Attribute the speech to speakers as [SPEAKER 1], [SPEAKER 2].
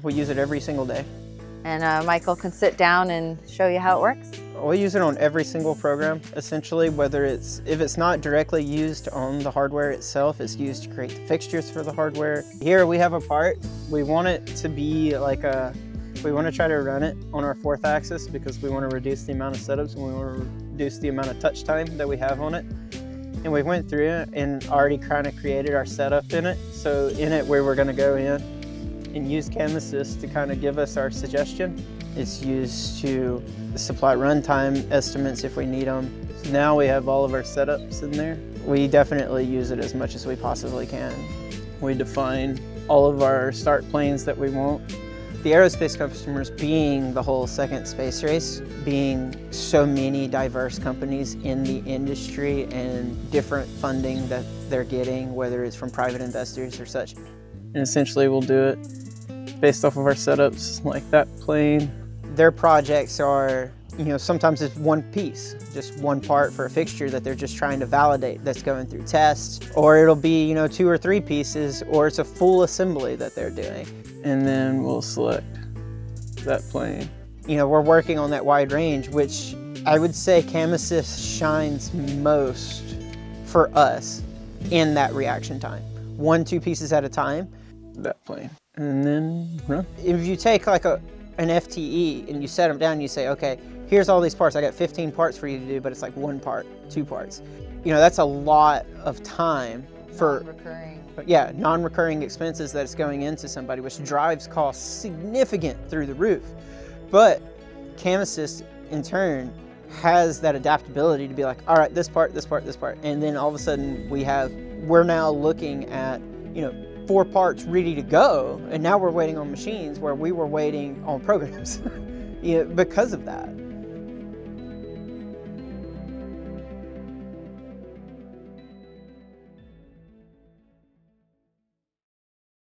[SPEAKER 1] We use it every single day.
[SPEAKER 2] And Michael can sit down and show you how it works.
[SPEAKER 1] We use it on every single program, essentially, if it's not directly used on the hardware itself, it's used to create the fixtures for the hardware. Here we have a part. We want it to be we want to try to run it on our 4th axis because we want to reduce the amount of setups and we want to reduce the amount of touch time that we have on it. And we went through it and already kind of created our setup in it. So in it, where we're going to go in and use Cam Assist to kind of give us our suggestion. It's used to supply runtime estimates if we need them. So now we have all of our setups in there. We definitely use it as much as we possibly can. We define all of our start planes that we want. The aerospace customers being the whole second space race, being so many diverse companies in the industry and different funding that they're getting, whether it's from private investors or such. And essentially we'll do it based off of our setups, like that plane. Their projects are, sometimes it's one piece, just one part for a fixture that they're just trying to validate that's going through tests, or it'll be, 2 or 3 pieces, or it's a full assembly that they're doing. And then we'll select that plane. We're working on that wide range, which I would say Cam Assist shines most for us in that reaction time. 1, 2 pieces at a time. That plane. And then run. If you take like an FTE and you set them down and you say, okay, here's all these parts. I got 15 parts for you to do, but it's like 1 part, 2 parts. That's a lot of time for non-recurring expenses that's going into somebody, which drives costs significant through the roof. But Cam Assist in turn has that adaptability to be like, all right, this part, this part, this part. And then all of a sudden we're now looking at, 4 parts ready to go. And now we're waiting on machines where we were waiting on programs because of that.